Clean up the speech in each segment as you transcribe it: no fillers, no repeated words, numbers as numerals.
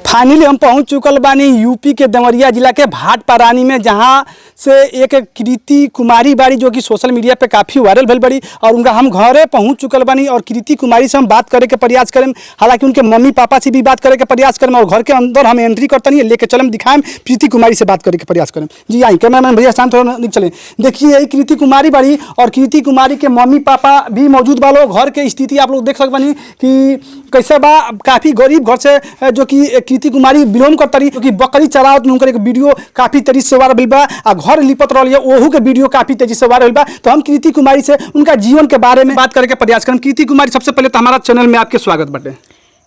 Finally हम पहुंच चुकल बानी यूपी के देवरिया जिला के भाटपारानी में, जहां से एक कृति कुमारी बाड़ी जो कि सोशल मीडिया पे काफ़ी वायरल भइल बड़ी और उनका हम घरे पहुंच चुकल बानी और कृति कुमारी से हम बात करे के प्रयास करें। हालांकि उनके मम्मी पापा से भी बात करे के प्रयास करें और घर के अंदर हम एंट्री करते नहीं लेके चलें, दिखाएं, कृति कुमारी से बात करे के प्रयास करें। जी आई कैमरामैन भैया शांत थोड़ा चलें। देखिए यही कृति कुमारी बाड़ी और कृति कुमारी के मम्मी पापा भी मौजूद बा लोग। घर के स्थिति आप लोग देख सकते बानी कि कैसे बा, काफ़ी गरीब घर से जो कि कृति कुमारी बिलोंग करता रही, जो कि बकरी चरावत में उनकर एक वीडियो काफ़ी तेजी से वायरल बा आ घर लिपत रही है, ओहू के वीडियो काफ़ी तेजी से वायरल बा। तो हम कृति कुमारी से उनका जीवन के बारे में बात करके प्रयास करें। कृति कुमारी, सबसे पहले तो हमारा चैनल में आपके स्वागत बाटे।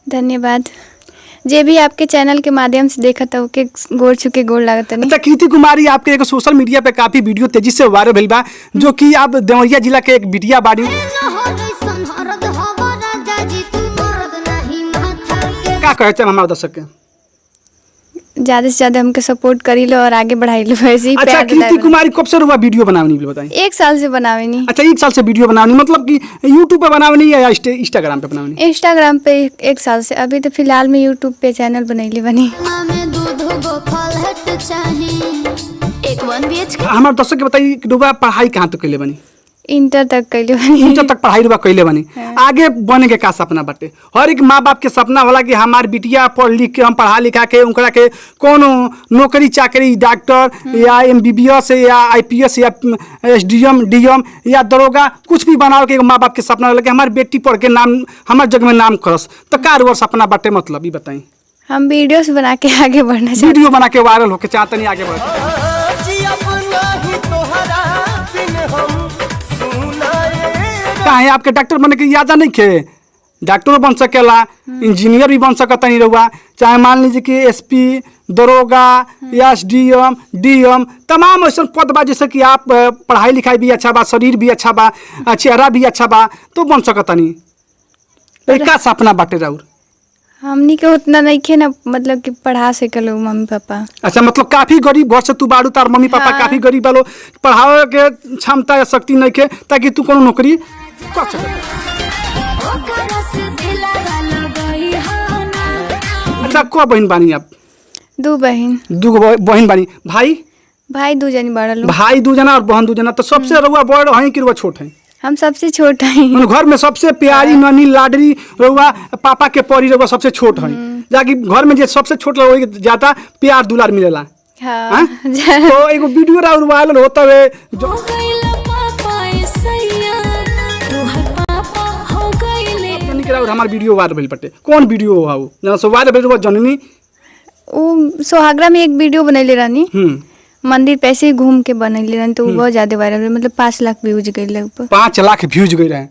धन्यवाद। जे भी आपके चैनल के माध्यम से देखा था ओके गोड़ छुके गोड़ लागत नहीं। अच्छा कृति कुमारी, आपके एक सोशल मीडिया पे काफ़ी वीडियो तेजी से वायरल भइल बा, जो कि आप देवरिया जिला के एक बिटिया बाड़ी। क्या कहे चाहे हमारे दर्शक के? ज्यादा से ज्यादा हमके सपोर्ट करी लो और आगे बढ़ाई लो, वैसे ही अच्छा कृति कुमारी कब से रुआ वीडियो बनावनी बताइए? 1 साल से बनावे नहीं। अच्छा 1 साल से वीडियो बनावनी, मतलब कि यूट्यूब पे बनावनी या इंस्टाग्राम पे बनावनी? इंस्टाग्राम पे 1 साल से, अभी तो फिलहाल में यूट्यूब पे चैनल बनैली बनी। हमारे दर्शक के बताइए रुआ पढ़ाई कहाँ तक कैले बनी? इंटर तक कैले बनी। इंटर तक पढ़ाई रुआ कैले बनी। आगे बने के का सपना बाटे? हर एक माँ बाप के सपना होला कि हमार बिटिया पढ़ लिख के, हम पढ़ा लिखा के उनकरा के कोनो नौकरी चाकरी, डॉक्टर या MBBS या IPS या SDM DM या दरोगा कुछ भी बनाओ के माँ बाप के सपना होला कि हमारी बेटी पढ़ के नाम हमारे जग में नाम करस। तो का रुआ सपना बाटे, मतलब ये बताई? हम वीडियोस बना के आगे बढ़ना चाहते, वीडियो बना के वायरल होके चाहते नहीं आगे बढ़। है आपके डॉक्टर बने के याद नहीं खे? डॉक्टर बन सकेला, इंजीनियर भी बन सकता नहीं रहुआ, चाहे मान लीजिए कि SP, दरोगा या SDM DM, तमाम ऐसा पद बा जैसे कि आप पढ़ाई लिखाई भी अच्छा बा, शरीर भी अच्छा बा, चेहरा भी अच्छा बा, तो बन सकता नहीं। का सपना बाटे राउर? हमनी के उतना नहीं खे ना, मतलब कि पढ़ा सकेलो मम्मी पापा। अच्छा मतलब काफी गरीब घर से तू बाड़ू, तार मम्मी पापा काफी गरीब वालों, पढ़ावे के क्षमता या शक्ति नहीं खे ताकि तू कोनो नौकरी कर सके। अच्छा को बहन बानी आप? 2 बहन। 2 बहन बानी। भाई? भाई 2 जनी बड़ा लोग। भाई 2 जना और बहन 2 जना। तो सबसे रउआ बड़ है कि रउआ छोट है? हम सबसे छोट हैं। घर में सबसे प्यारी ननी लाडली रउआ पापा के परी, रउआ सबसे छोट है, जाकि घर में जे सबसे छोट रउआ ज्यादा प्यार दुलार मिलेला। हाँ। तो एगो वीडियो राउर वायरल होता है जो हमार वीडियो वायरल भइल बटे। कौन वीडियो हो वो जना सो वायरल भइल जननी? वो सोहागरा में एक वीडियो बनैले रहनी, मंदिर पे ऐसे ही घूम के बनैले रहनी, तो वो बहुत ज्यादा वायरल हुई, मतलब 5 लाख व्यूज गए लगभग। 5 लाख व्यूज गए रहे।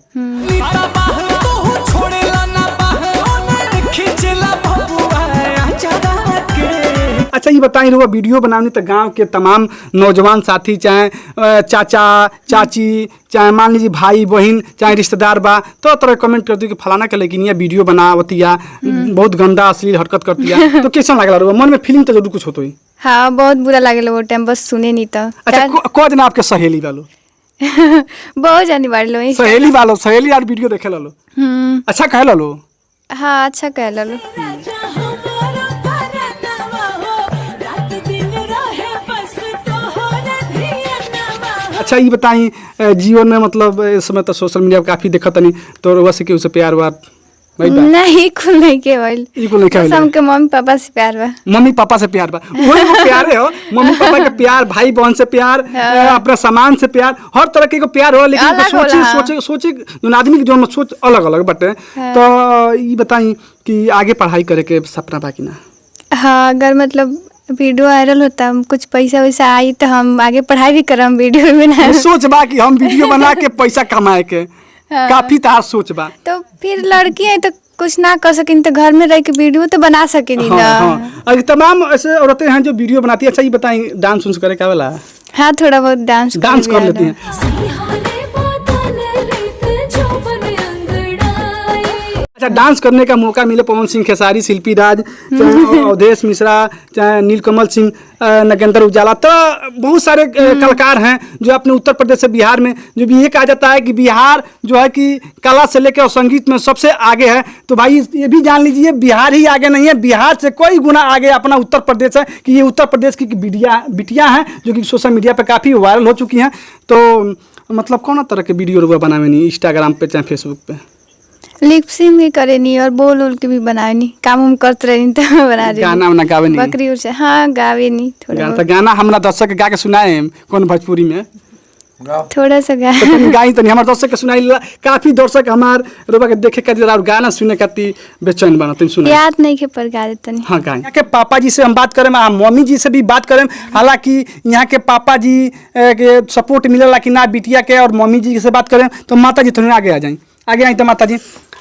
अच्छा ये बताइए रुआ वीडियो बनाने तो गांव के तमाम नौजवान साथी, चाहे चाचा चाची, चाहे मान लीजिए भाई बहन, चाहे रिश्तेदार बा, तो तरह कमेंट करती कि फलाना के लेकिन ये वीडियो बनावती या बहुत गंदा अश्लील हरकत करती है, तो कैसा लगला रुआ? मन में फीलिंग तो जरूर कुछ होतो ही। हाँ बहुत बुरा लागेला वो टाइम, बस सुने नहीं था। अच्छा को दिन आपके सहेली वालों? बहुत जानी बाड़ लो सहेली वालों, सहेली यार वीडियो देखे लो। अच्छा कह लो। हाँ अच्छा कह लो। अच्छा ये बताई जीवन में मतलब इस समय तो सोशल मीडिया काफी देखत नहीं, तो वैसे कि उसे प्यार वार नहीं कुल नहीं केवल हमके मम्मी पापा से प्यार बा। मम्मी पापा से प्यार बा, वही वो प्यारे हो, मम्मी पापा के प्यार, भाई बहन से प्यार, अपने सामान से प्यार, हर तरह के प्यार हो, लेकिन सोचे जो आदमी की जो सोच अलग अलग बटे। तो ये बताई कि आगे पढ़ाई करे के सपना बाकी ना? हाँ अगर मतलब वीडियो वायरल होता, हम कुछ पैसा वैसा आई तो हम आगे पढ़ाई भी करम, वीडियो भी बना। सोच बा कि हम वीडियो बना के पैसा कमाए के, काफी तार सोच बा। तो फिर लड़की है तो कुछ ना कर सकिन, तो घर में रह के वीडियो तो बना सकिन ना। और तमाम ऐसे औरतें हैं जो वीडियो बनाती है। अच्छा ये बताएं डांस उन्स करे क्या वाला? हाँ थोड़ा बहुत डांस कर लेती हैं। अच्छा, डांस करने का मौका मिले पवन सिंह खेसारी, शिल्पी राज, चाहे अवधेश मिश्रा, चाहे नीलकमल सिंह, नगेंद्र उजाला, तो बहुत सारे कलाकार हैं जो अपने उत्तर प्रदेश से बिहार में, जो भी ये कहा जाता है कि बिहार जो है कि कला से लेकर और संगीत में सबसे आगे है। तो भाई ये भी जान लीजिए, बिहार ही आगे नहीं है, बिहार से कोई गुना आगे अपना उत्तर प्रदेश है, कि ये उत्तर प्रदेश की बिटियाँ हैं जो कि सोशल मीडिया पर काफ़ी वायरल हो चुकी हैं। तो मतलब कौन तरह के वीडियो बनावे नहीं इंस्टाग्राम पे चाहे फेसबुक पे? लिपसिंग भी करे नहीं और बोल उल के भी बनाए नहीं, काम हम करते रहे नहीं तो बना रहे। गाना वाना गावे नहीं? बकरी उर से हाँ गावे नहीं थोड़ा तो गाना हमरा दर्शक गा के सुनाए कौन भोजपुरी में थोड़ा सा गा तो गाई तो नहीं हमारे दर्शक के सुनाई। काफी दर्शक हमार रोबा के देखे खातिर और गाना सुने खातिर बेचैन बना, तुम सुना याद नहीं के पर गा देता नहीं। हाँ गाई। यहाँ के पापा जी से हम बात करें, मम्मी जी से भी बात करें। हालांकि यहाँ के पापा जी के सपोर्ट मिलेला कि ना बिटिया के, और मम्मी जी से बात करें तो माता जी थोड़ी आगे आ जाए, आगे आई तो माता जी।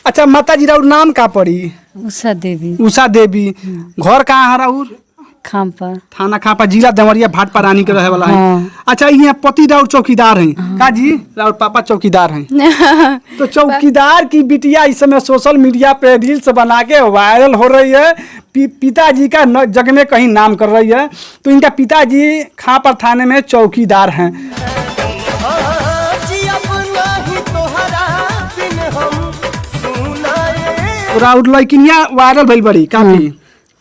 अच्छा माता जी राउर नाम का पड़ी? उषा देवी। उषा देवी। घर कहाँ है राउर? खाम्पा। थाना खाम्पा, जिला देवरिया, भाटपा रानी के रहे वाला है। हाँ। अच्छा यहाँ पति राउर चौकीदार हैं? का जी राउर पापा चौकीदार हैं? तो चौकीदार की बिटिया इस समय सोशल मीडिया पे रील्स बना के वायरल हो रही है, पिताजी का जग में कहीं नाम कर रही है। तो इनका पिताजी खापर थाने में चौकीदार हैं। राउर लड़किनिया वायरल भइल बड़ी काफी,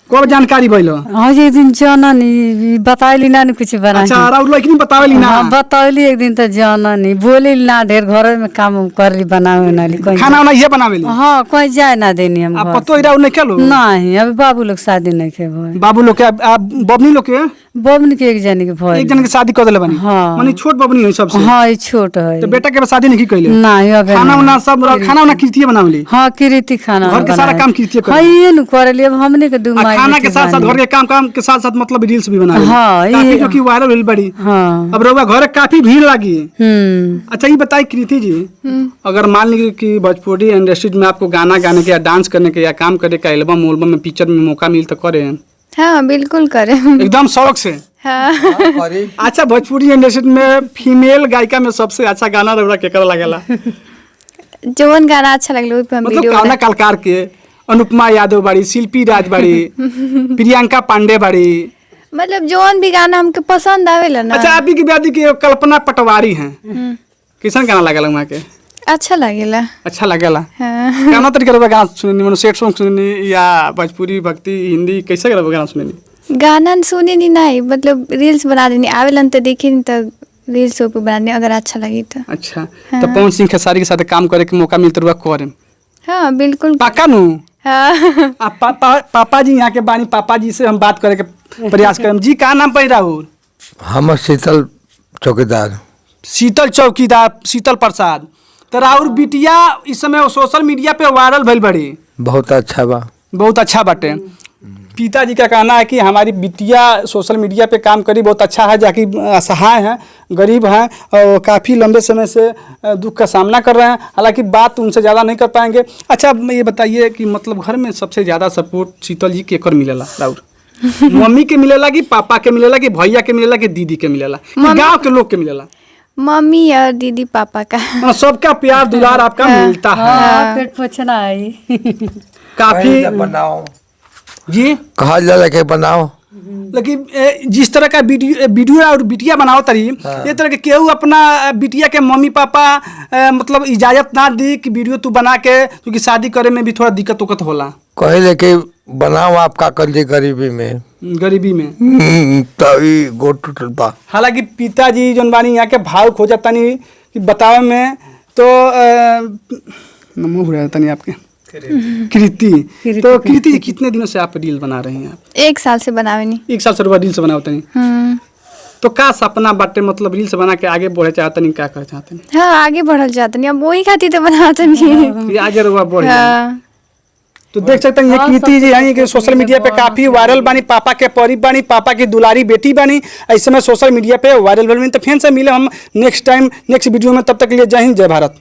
कब जानकारी भइल? हाँ जी, एक दिन जाननी बताइली ना कुछ बना। अच्छा राउर लड़किनी बतावेली ना? हाँ बताइली एक दिन तो जाननी, बोली ना ढेर घर में काम करली बनावे नाली कहीं। खाना वाना ये बनावेली? हाँ कहीं जाए ना देनी हम। आप पतो राउर नहीं खेलो? नहीं अभी बाबू लोग शादी नहीं के भाई। बाबू लोग के बबनी लोग के? बबनी के एक जने के भाई। एक जन के शादी कर देले बनी? हाँ। माने छोट बबनी है सबसे? हाँ ये छोट है। तो बेटा के शादी नहीं कइले? नहीं अबे खाना वाना सब खाना वाना कीर्ति बनावेली? हाँ कीर्ति खाना घर के सारा काम कीर्ति करे? हाँ ये न करेली, अब हमने के दू माई खाना के साथ साथ घर के काम के साथ साथ मतलब रील्स भी बनावेली? हाँ काफी ये जो कि वायरल हुई बड़ी। हाँ। अब रउआ घर काफी भीड़ लगी। अच्छा ये बताइए कृति जी, अगर मान लीजिए कि भोजपुरी इंडस्ट्री में आपको गाना गाने के या डांस करने के या काम करने का एल्बम में पिक्चर में मौका मिल तो करे? हाँ बिल्कुल करे एकदम शौक से। हाँ। अच्छा भोजपुरी इंडस्ट्री में फीमेल गायिका में सबसे अच्छा गाना रउरा केकर लागेला? जवन गाना अच्छा लगलो पे हम मतलब वीडियो गाना कलाकार के अनुपमा यादव बाड़ी, शिल्पी राज बाड़ी, प्रियंका पांडे बाड़ी, मतलब जवन भी गाना हमके पसंद आवेला ना। अच्छा आप की ब्यादी की कल्पना पटवारी हैं, कैसन गाना लागेला वहाँ के? अच्छा लगेला। अच्छा लगेला? हाँ। गाना तरीके का गाना सुननी, मतलब सेट सॉन्ग सुननी या भोजपुरी भक्ति हिंदी कैसे गाना सुननी? गाना सुने नहीं, मतलब रील्स बना देनी आवेलन तो देखे नहीं तो रील्स पे बना देनी अगर अच्छा लगी तो। अच्छा तो पवन सिंह खेसारी के साथ काम करे के मौका मिलते रुआ करे? हाँ बिल्कुल पाका नु? हाँ। पापा जी यहाँ के बानी, पापा जी से हम बात करे के प्रयास करें। जी का नाम पड़ राहुल? हम शीतल चौकीदार। शीतल चौकीदार, शीतल प्रसाद। तो राहुल बिटिया इस समय सोशल मीडिया पे वायरल भइल बड़ी? बहुत अच्छा बा। बहुत अच्छा बाटे। पिताजी का कहना है कि हमारी बिटिया सोशल मीडिया पे काम करी, बहुत अच्छा है, जाकि असहाय हैं, गरीब हैं और काफ़ी लंबे समय से दुख का सामना कर रहे हैं। हालांकि बात उनसे ज़्यादा नहीं कर पाएंगे। अच्छा ये बताइए कि मतलब घर में सबसे ज़्यादा सपोर्ट शीतल जी केकर मिलेला राउर? मम्मी के मिलेला कि पापा के मिलेला कि भैया के मिलेला कि दीदी के मिलेला कि गाँव के लोग के मिलेला? मम्मी और दीदी पापा का। सबका प्यार दुलार आपका मिलता है। पेट पोछना आई काफ़ी बनाओ जी कहा जा के बनाओ। लेकिन जिस तरह का वीडियो और बिटिया बनाओ तरी ये तरह के केहू अपना बिटिया के मम्मी पापा मतलब इजाजत ना दी कि वीडियो तू बना के, क्योंकि शादी करे में भी थोड़ा दिक्कत उक्कत होला। कहे के बनाओ आप का कर दी गरीबी में? गरीबी में तभी गोट टूटल बा। हालांकि पिताजी जौन बानी यहाँ के भाव खो जाता नहीं कि बतावे में, तो नमो हो जाता नहीं आपके कृति। तो कृति जी कितने दिनों से आप रील बना रही हैं? आप 1 साल से बनावे नहीं। 1 साल से रील्स बनाते नहीं? तो का सपना बाटे, मतलब रील्स बना के आगे बढ़े चाहते नहीं, क्या करे चाहते नहीं? हाँ आगे बढ़ल चाहते नहीं, अब वही खातिर तो बनाते नहीं। आगे रुआ बढ़े। हाँ। तो देख सकते हैं ये कृति जी हैं कि सोशल मीडिया पे काफी वायरल बानी, पापा के परी बानी, पापा की दुलारी बेटी बानी, ऐसे में सोशल मीडिया पे वायरल बानी। तो फिर से मिले हम नेक्स्ट टाइम नेक्स्ट वीडियो में, तब तक के लिए जय हिंद जय भारत।